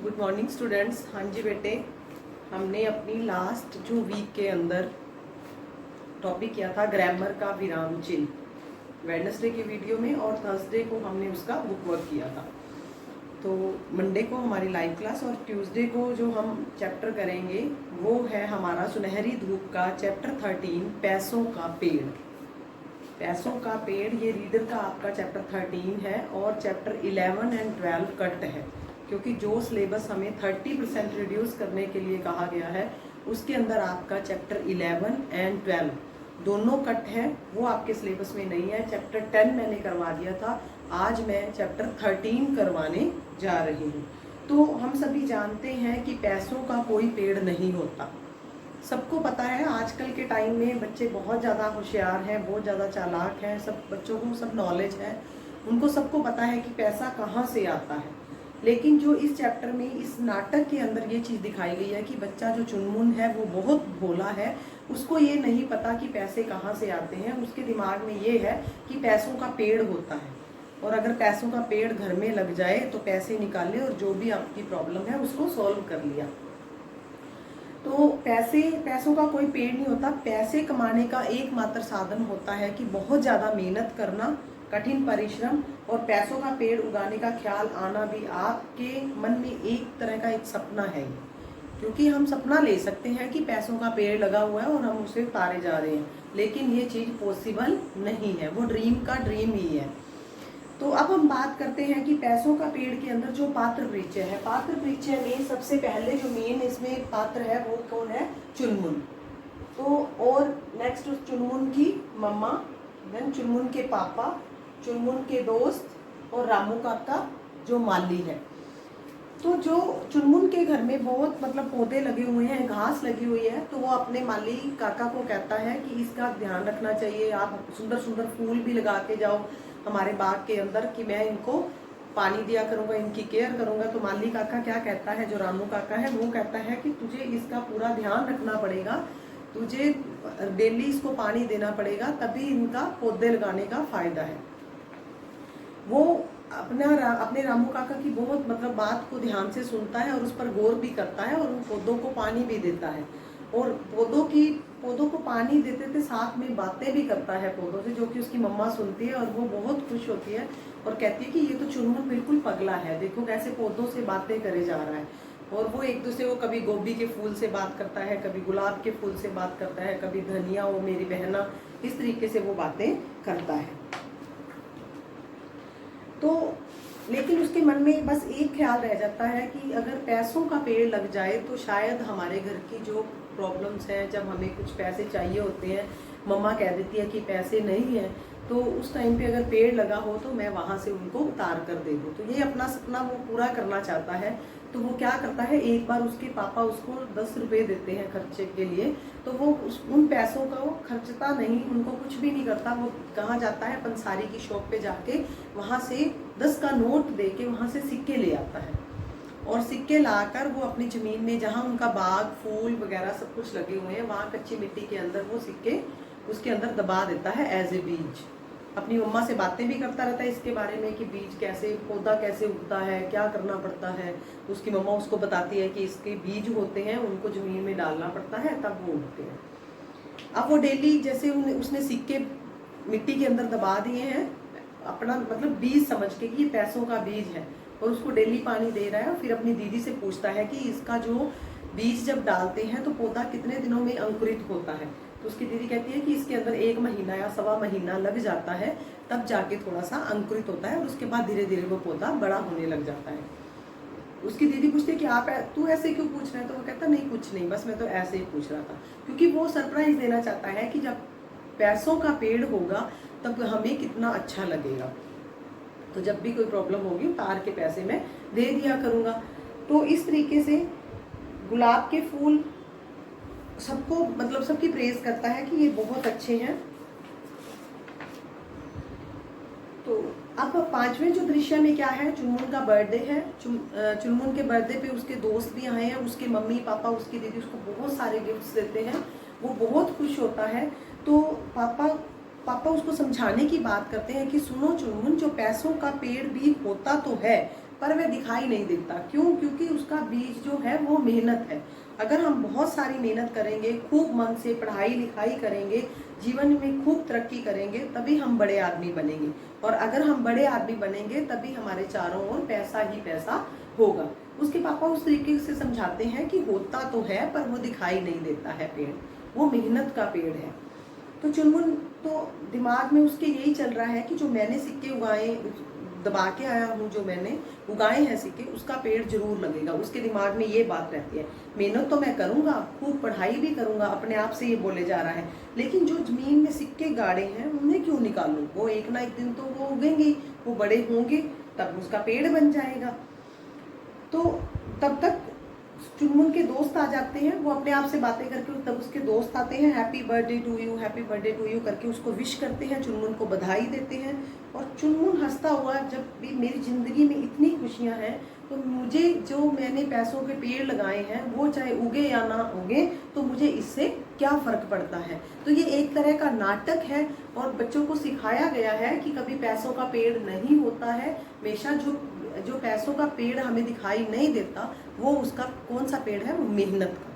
Good morning students. हाँ जी बेटे, हमने अपनी लास्ट जो वीक के अंदर टॉपिक किया था ग्रामर का विराम चिन्ह वेडनेसडे की वीडियो में, और थर्सडे को हमने उसका बुक वर्क किया था। तो मंडे को हमारी लाइव क्लास और ट्यूसडे को जो हम चैप्टर करेंगे वो है हमारा सुनहरी धूप का चैप्टर 13 पैसों का पेड़। पैसों का पेड़ ये रीडर का आपका चैप्टर 13 है और चैप्टर 11 एंड 12 कट है, क्योंकि जो सिलेबस हमें 30% रिड्यूस करने के लिए कहा गया है उसके अंदर आपका चैप्टर 11 एंड 12 दोनों कट है, वो आपके सिलेबस में नहीं है। चैप्टर 10 मैंने करवा दिया था, आज मैं चैप्टर 13 करवाने जा रही हूँ। तो हम सभी जानते हैं कि पैसों का कोई पेड़ नहीं होता। सबको पता है आजकल के टाइम में बच्चे बहुत ज़्यादा होशियार हैं, बहुत ज़्यादा चालाक हैं, सब बच्चों को सब नॉलेज है, उनको सबको पता है कि पैसा कहाँ से आता है। लेकिन जो इस चैप्टर में इस नाटक के अंदर ये चीज़ दिखाई गई है कि बच्चा जो चुनमुन है वो बहुत भोला है, उसको ये नहीं पता कि पैसे कहाँ से आते हैं। उसके दिमाग में ये है कि पैसों का पेड़ होता है और अगर पैसों का पेड़ घर में लग जाए तो पैसे निकाले और जो भी आपकी प्रॉब्लम है उसको सॉल्व कर लिया। तो पैसों का कोई पेड़ नहीं होता। पैसे कमाने का एकमात्र साधन होता है कि बहुत ज़्यादा मेहनत करना, कठिन परिश्रम और पैसों का पेड़ उगाने का ख्याल आना भी आपके मन में एक तरह का एक सपना है, क्योंकि हम सपना ले सकते हैं कि पैसों का पेड़ लगा हुआ है और हम उसे उतारे जा रहे हैं, लेकिन ये चीज़ पॉसिबल नहीं है, वो ड्रीम का ड्रीम ही है। तो अब हम बात करते हैं कि पैसों का पेड़ के अंदर जो पात्र परिचय है, पात्र परिचय में सबसे पहले जो मेन इसमें पात्र है वो कौन है? चुनमुन। तो और नेक्स्ट चुनमुन की मम्मा, देन चुनमुन के पापा, चुनमुन के दोस्त और रामू काका जो माली है। तो जो चुनमुन के घर में बहुत पौधे लगे हुए हैं, घास लगी हुई है, तो वो अपने माली काका को कहता है कि इसका ध्यान रखना चाहिए, आप सुंदर सुंदर फूल भी लगा के जाओ हमारे बाग के अंदर, कि मैं इनको पानी दिया करूँगा, इनकी केयर करूँगा। तो माली काका क्या कहता है, जो रामू काका है वो कहता है कि तुझे इसका पूरा ध्यान रखना पड़ेगा, तुझे डेली इसको पानी देना पड़ेगा, तभी इनका पौधे लगाने का फायदा है। वो अपने रामू काका की बहुत बात को ध्यान से सुनता है और उस पर गौर भी करता है और उन पौधों को पानी भी देता है, और पौधों को पानी देते थे, साथ में बातें भी करता है पौधों से, जो कि उसकी मम्मा सुनती है और वो बहुत खुश होती है और कहती है कि ये तो चुनमुन बिल्कुल पगला है, देखो कैसे पौधों से बातें करे जा रहा है। और वो एक दूसरे को कभी गोभी के फूल से बात करता है, कभी गुलाब के फूल से बात करता है, कभी धनिया वो मेरी बहना, इस तरीके से वो बातें करता है। तो लेकिन उसके मन में बस एक ख्याल रह जाता है कि अगर पैसों का पेड़ लग जाए तो शायद हमारे घर की जो प्रॉब्लम्स हैं, जब हमें कुछ पैसे चाहिए होते हैं, मम्मा कह देती है कि पैसे नहीं है, तो उस टाइम पे अगर पेड़ लगा हो तो मैं वहाँ से उनको उतार कर दे दूँ। तो ये अपना सपना वो पूरा करना चाहता है। तो वो क्या करता है, एक बार उसके पापा उसको 10 रुपये देते हैं खर्चे के लिए, तो वो उन पैसों का वो खर्चता नहीं, उनको कुछ भी नहीं करता। वो कहाँ जाता है, पंसारी की शॉप पे जाके वहाँ से 10 का नोट दे के वहाँ से सिक्के ले आता है, और सिक्के लाकर वो अपनी ज़मीन में जहाँ उनका बाग फूल वगैरह सब कुछ लगे हुए हैं, वहाँ कच्ची मिट्टी के अंदर वो सिक्के उसके अंदर दबा देता है एज ए बीज। अपनी मम्मा से बातें भी करता रहता है इसके बारे में कि बीज कैसे, पौधा कैसे उगता है, क्या करना पड़ता है। उसकी मम्मा उसको बताती है कि इसके बीज होते हैं, उनको ज़मीन में डालना पड़ता है, तब वो उगते हैं। अब वो डेली जैसे उसने सिक्के मिट्टी के अंदर दबा दिए हैं, अपना बीज समझ के कि ये पैसों का बीज है, और उसको डेली पानी दे रहा है। और फिर अपनी दीदी से पूछता है कि इसका जो बीज जब डालते हैं तो पौधा कितने दिनों में अंकुरित होता है। तो उसकी दीदी कहती है कि इसके अंदर 1 महीना या सवा महीना लग जाता है, तब जाके थोड़ा सा अंकुरित होता है, और उसके बाद धीरे धीरे वो पौधा बड़ा होने लग जाता है। उसकी दीदी पूछती है कि तू ऐसे क्यों पूछ रहा है? तो वो कहता नहीं कुछ नहीं, बस मैं तो ऐसे ही पूछ रहा था, क्योंकि वो सरप्राइज देना चाहता है कि जब पैसों का पेड़ होगा तब हमें कितना अच्छा लगेगा। तो जब भी कोई प्रॉब्लम होगी उतार के पैसे मैं दे दिया करूँगा। तो इस तरीके से गुलाब के फूल सबको सबकी प्रेज करता है कि ये बहुत अच्छे हैं। तो अब 5वें जो दृश्य में क्या है, चुनमुन का बर्थडे है। चुनमुन के बर्थडे पे उसके दोस्त भी आए हैं, उसके मम्मी पापा उसकी दीदी उसको बहुत सारे गिफ्ट्स देते हैं, वो बहुत खुश होता है। तो पापा उसको समझाने की बात करते हैं कि सुनो चुनमुन, जो पैसों का पेड़ भी होता तो है, पर वह दिखाई नहीं देता। क्यों? क्योंकि उसका बीज जो है वो मेहनत है। अगर हम बहुत सारी मेहनत करेंगे, खूब मन से पढ़ाई लिखाई करेंगे, जीवन में खूब तरक्की करेंगे, तभी हम बड़े आदमी बनेंगे। और अगर हम बड़े आदमी बनेंगे तभी हमारे चारों ओर पैसा ही पैसा होगा। उसके पापा उस तरीके से समझाते हैं कि होता तो है पर वो दिखाई नहीं देता है पेड़, वो मेहनत का पेड़ है। तो चुनमुन तो दिमाग में उसके यही चल रहा है कि जो मैंने सिक्के उगाए, दबा के आया हूँ, जो मैंने उगाए हैं सिक्के, उसका पेड़ जरूर लगेगा। उसके दिमाग में ये बात रहती है। मेहनत तो मैं करूंगा, खूब पढ़ाई भी करूंगा, अपने आप से ये बोले जा रहा है, लेकिन जो जमीन में सिक्के गाड़े हैं उन्हें क्यों निकालूं? वो एक ना एक दिन तो वो उगेंगे, वो बड़े होंगे, तब उसका पेड़ बन जाएगा। तो तब तक चुनमुन के दोस्त आ जाते हैं। वो अपने आप से बातें करके, तब उसके दोस्त आते हैं, happy birthday to you, happy birthday to you करके उसको विश करते हैं, चुनमुन को बधाई देते हैं। और चुनमुन हंसता हुआ, जब भी मेरी जिंदगी में इतनी खुशियां हैं तो मुझे जो मैंने पैसों के पेड़ लगाए हैं वो चाहे उगे या ना उगे तो मुझे इससे क्या फर्क पड़ता है। तो ये एक तरह का नाटक है और बच्चों को सिखाया गया है कि कभी पैसों का पेड़ नहीं होता है। हमेशा जो पैसों का पेड़ हमें दिखाई नहीं देता वो उसका कौन सा पेड़ है? वो मेहनत का।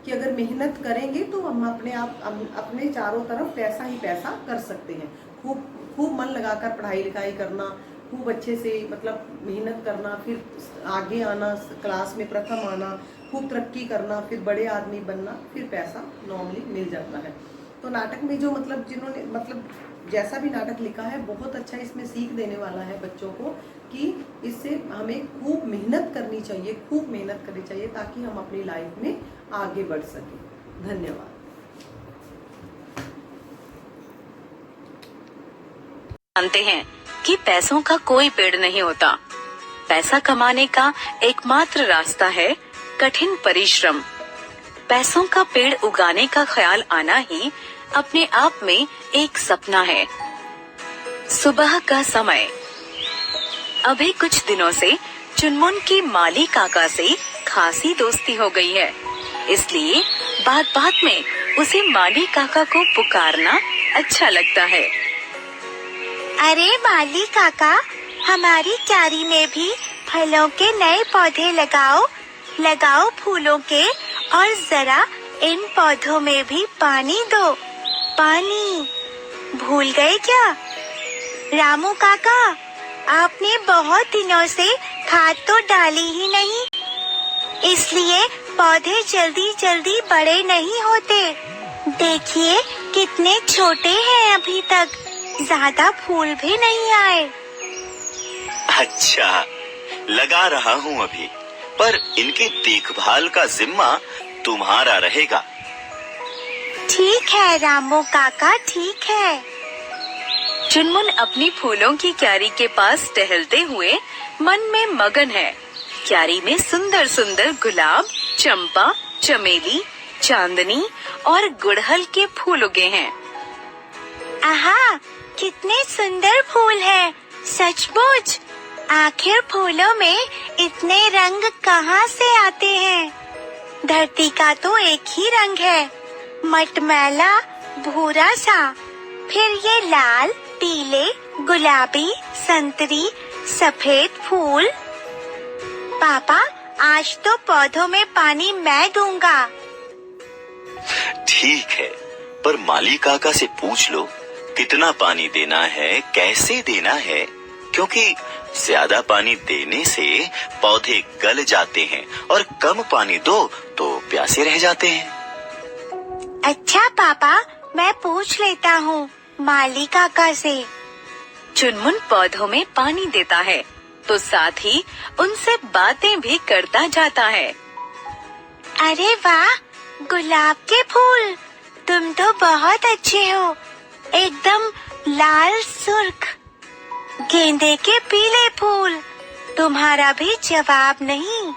कि अगर मेहनत करेंगे तो हम अपने चारों तरफ पैसा ही पैसा कर सकते हैं। खूब खूब मन लगाकर पढ़ाई लिखाई करना, खूब अच्छे से मतलब मेहनत करना, फिर आगे आना, क्लास में प्रथम आना, खूब तरक्की करना, फिर बड़े आदमी बनना, फिर पैसा नॉर्मली मिल जाता है। तो नाटक में जो मतलब जिन्होंने मतलब जैसा भी नाटक लिखा है बहुत अच्छा, इसमें सीख देने वाला है बच्चों को कि इससे हमें खूब मेहनत करनी चाहिए, खूब मेहनत करनी चाहिए ताकि हम अपनी लाइफ में आगे बढ़ सकें। धन्यवाद। जानते हैं कि पैसों का कोई पेड़ नहीं होता। पैसा कमाने का एकमात्र रास्ता है कठिन परिश्रम। पैसों का पेड़ उगाने का ख्याल आना ही अपने आप में एक सपना है। सुबह का समय। अभी कुछ दिनों से चुनमुन की माली काका से खासी दोस्ती हो गई है, इसलिए बात बात में उसे माली काका को पुकारना अच्छा लगता है। अरे माली काका, हमारी क्यारी में भी फलों के नए पौधे लगाओ फूलों के, और जरा इन पौधों में भी पानी दो। पानी भूल गए क्या? रामू काका, आपने बहुत दिनों से खाद तो डाली ही नहीं, इसलिए पौधे जल्दी जल्दी बड़े नहीं होते। देखिए कितने छोटे हैं, अभी तक ज्यादा फूल भी नहीं आए। अच्छा, लगा रहा हूँ अभी, पर इनकी देखभाल का जिम्मा तुम्हारा रहेगा। ठीक है रामू काका, ठीक है। चुनमुन अपनी फूलों की क्यारी के पास टहलते हुए मन में मगन है। क्यारी में सुंदर सुंदर गुलाब, चंपा, चमेली, चांदनी और गुड़हल के फूल उगे हैं। आहा, कितने सुंदर फूल हैं, सचमुच। आखिर फूलों में इतने रंग कहाँ से आते हैं? धरती का तो एक ही रंग है, मटमैला भूरा सा। फिर ये लाल, पीले, गुलाबी, संतरी, सफेद फूल। पापा, आज तो पौधों में पानी मैं दूंगा। ठीक है, पर माली काका से पूछ लो कितना पानी देना है, कैसे देना है, क्योंकि ज्यादा पानी देने से पौधे गल जाते हैं और कम पानी दो तो प्यासे रह जाते हैं। अच्छा पापा, मैं पूछ लेता हूँ माली काका से। चुनमुन पौधों में पानी देता है तो साथ ही उनसे बातें भी करता जाता है। अरे वाह, गुलाब के फूल, तुम तो बहुत अच्छे हो, एकदम लाल सुर्ख। गेंदे के पीले फूल, तुम्हारा भी जवाब नहीं।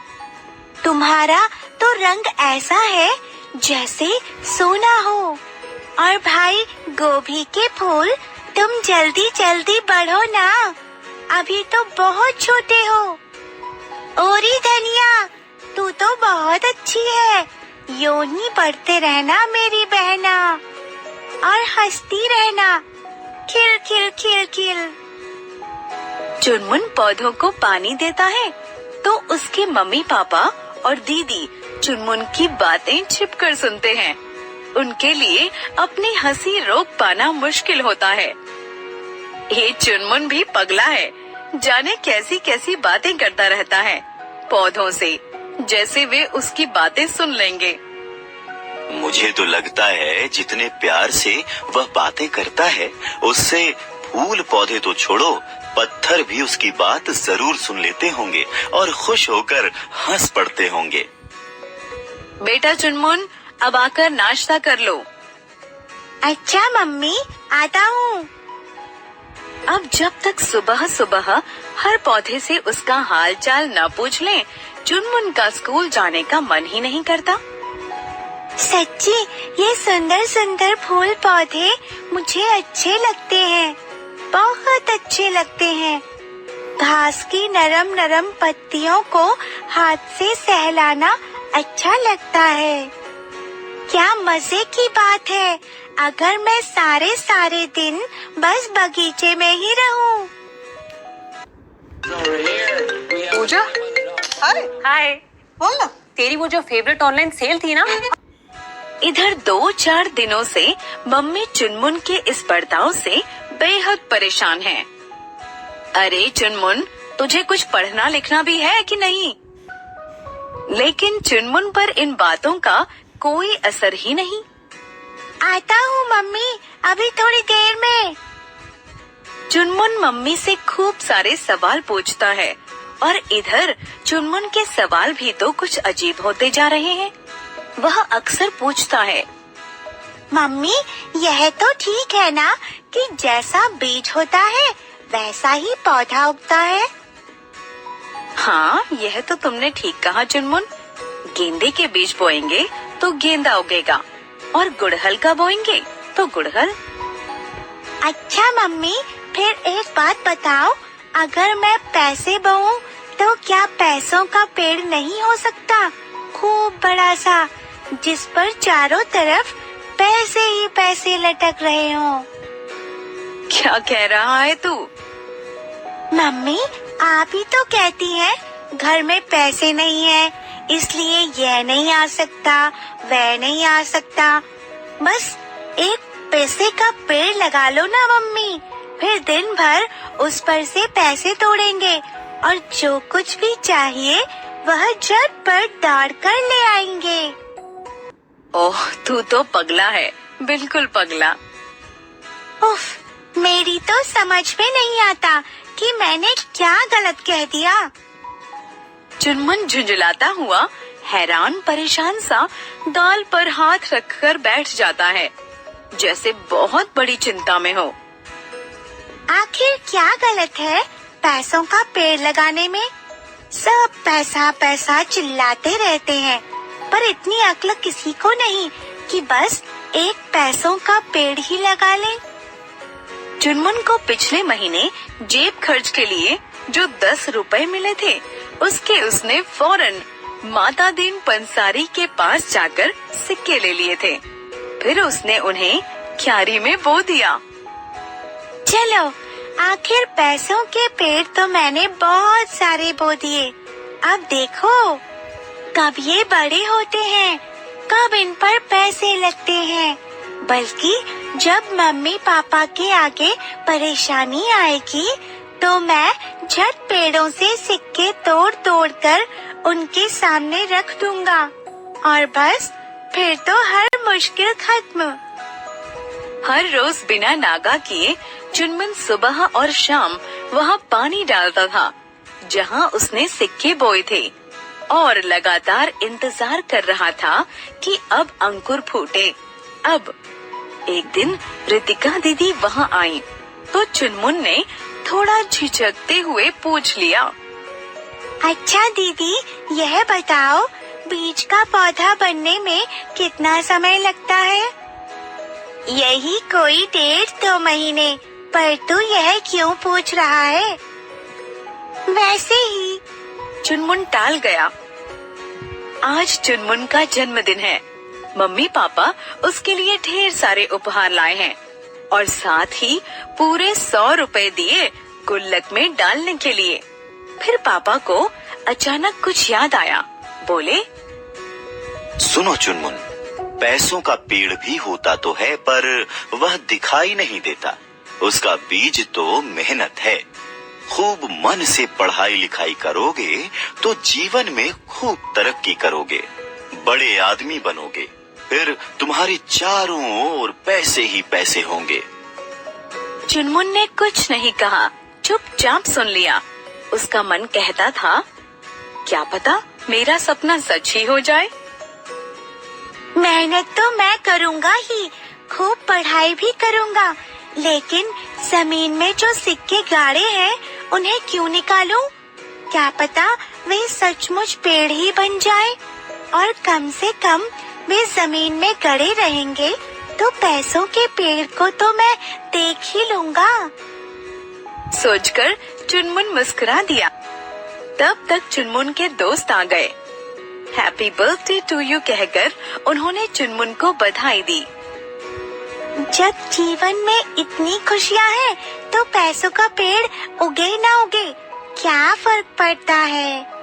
तुम्हारा तो रंग ऐसा है जैसे सोना हो। और भाई गोभी के फूल, तुम जल्दी जल्दी बढ़ो ना, अभी तो बहुत छोटे हो। ओरी धनिया, तू तो बहुत अच्छी है, यूं ही बढ़ते रहना मेरी बहना, और हंसती रहना, खिल खिल खिल खिल। चुनमुन पौधों को पानी देता है तो उसके मम्मी पापा और दीदी चुनमुन की बातें छिपकर सुनते हैं। उनके लिए अपनी हंसी रोक पाना मुश्किल होता है। ये चुनमुन भी पगला है, जाने कैसी कैसी बातें करता रहता है पौधों से, जैसे वे उसकी बातें सुन लेंगे। मुझे तो लगता है जितने प्यार से वह बातें करता है उससे फूल पौधे तो छोड़ो, पत्थर भी उसकी बात जरूर सुन लेते होंगे और खुश होकर हंस पड़ते होंगे। बेटा चुनमुन, अब आकर नाश्ता कर लो। अच्छा मम्मी, आता हूँ। अब जब तक सुबह सुबह हर पौधे से उसका हाल चाल न पूछ लें, चुनमुन का स्कूल जाने का मन ही नहीं करता। सच्ची ये सुंदर सुंदर फूल पौधे मुझे अच्छे लगते हैं, बहुत अच्छे लगते हैं। घास की नरम नरम पत्तियों को हाथ से सहलाना अच्छा लगता है। क्या मजे की बात है अगर मैं सारे सारे दिन बस बगीचे में ही रहूं। पूजा, हाय, बोल ना। तेरी वो जो फेवरेट ऑनलाइन सेल थी ना, इधर 2-4 दिनों से मम्मी चुनमुन के इस बर्ताव से बेहद परेशान है। अरे चुनमुन, तुझे कुछ पढ़ना लिखना भी है कि नहीं? लेकिन चुनमुन पर इन बातों का कोई असर ही नहीं। आता हूँ मम्मी, अभी थोड़ी देर में। चुनमुन मम्मी से खूब सारे सवाल पूछता है और इधर चुनमुन के सवाल भी तो कुछ अजीब होते जा रहे हैं। वह अक्सर पूछता है, मम्मी यह तो ठीक है ना कि जैसा बीज होता है वैसा ही पौधा उगता है? हाँ, यह तो तुमने ठीक कहा चुनमुन। गेंदे के बीज बोएंगे तो गेंदा उगेगा और गुड़हल का बोएंगे तो गुड़हल। अच्छा मम्मी, फिर एक बात बताओ, अगर मैं पैसे बोऊं तो क्या पैसों का पेड़ नहीं हो सकता, खूब बड़ा सा, जिस पर चारों तरफ पैसे ही पैसे लटक रहे हों? क्या कह रहा है तू? मम्मी आप ही तो कहती हैं घर में पैसे नहीं है इसलिए यह नहीं आ सकता, वह नहीं आ सकता। बस एक पैसे का पेड़ लगा लो ना मम्मी, फिर दिन भर उस पर से पैसे तोड़ेंगे और जो कुछ भी चाहिए वह झटपट दौड़ कर ले आएंगे। ओह, तू तो पगला है, बिल्कुल पगला। उफ, मेरी तो समझ में नहीं आता कि मैंने क्या गलत कह दिया। चुनमुन झुंझुलाता हुआ हैरान परेशान सा गाल पर हाथ रखकर बैठ जाता है, जैसे बहुत बड़ी चिंता में हो। आखिर क्या गलत है पैसों का पेड़ लगाने में? सब पैसा पैसा चिल्लाते रहते हैं, पर इतनी अक्ल किसी को नहीं कि बस एक पैसों का पेड़ ही लगा ले। चुनमुन को पिछले महीने जेब खर्च के लिए जो 10 रुपए मिले थे, उसके उसने फौरन माता दीन पंसारी के पास जाकर सिक्के ले लिए थे। फिर उसने उन्हें क्यारी में बो दिया। चलो, आखिर पैसों के पेड़ तो मैंने बहुत सारे बो दिए। अब देखो कब ये बड़े होते हैं, कब इन पर पैसे लगते हैं। बल्कि जब मम्मी पापा के आगे परेशानी आएगी तो मैं झट पेड़ों से सिक्के तोड़ तोड़ कर उनके सामने रख दूंगा और बस फिर तो हर मुश्किल खत्म। हर रोज बिना नागा किए चुनमुन सुबह और शाम वहाँ पानी डालता था जहाँ उसने सिक्के बोए थे और लगातार इंतजार कर रहा था कि अब अंकुर फूटे। अब एक दिन रितिका दीदी वहाँ आई तो चुनमुन ने थोड़ा झिझकते हुए पूछ लिया, अच्छा दीदी, यह बताओ बीज का पौधा बनने में कितना समय लगता है? यही कोई 1.5-2 महीने, पर तू यह क्यों पूछ रहा है? वैसे ही। चुनमुन टाल गया। आज चुनमुन का जन्मदिन है। मम्मी पापा उसके लिए ढेर सारे उपहार लाए हैं और साथ ही पूरे 100 रुपए दिए गुल्लक में डालने के लिए। फिर पापा को अचानक कुछ याद आया। बोले, सुनो चुनमुन, पैसों का पेड़ भी होता तो है, पर वह दिखाई नहीं देता। उसका बीज तो मेहनत है। खूब मन से पढ़ाई लिखाई करोगे तो जीवन में खूब तरक्की करोगे, बड़े आदमी बनोगे, फिर तुम्हारे चारों ओर पैसे ही पैसे होंगे। चुनमुन ने कुछ नहीं कहा, चुपचाप सुन लिया। उसका मन कहता था, क्या पता मेरा सपना सच ही हो जाए। मेहनत तो मैं करूँगा ही, खूब पढ़ाई भी करूँगा, लेकिन जमीन में जो सिक्के गाड़े हैं उन्हें क्यों निकालूं? क्या पता वे सचमुच पेड़ ही बन जाए, और कम से कम वे जमीन में गड़े रहेंगे तो पैसों के पेड़ को तो मैं देख ही लूंगा। सोचकर चुनमुन मुस्कुरा दिया। तब तक चुनमुन के दोस्त आ गए। हैप्पी बर्थडे टू यू कहकर उन्होंने चुनमुन को बधाई दी। जब जीवन में इतनी खुशियाँ हैं, तो पैसों का पेड़ उगे ना उगे क्या फर्क पड़ता है।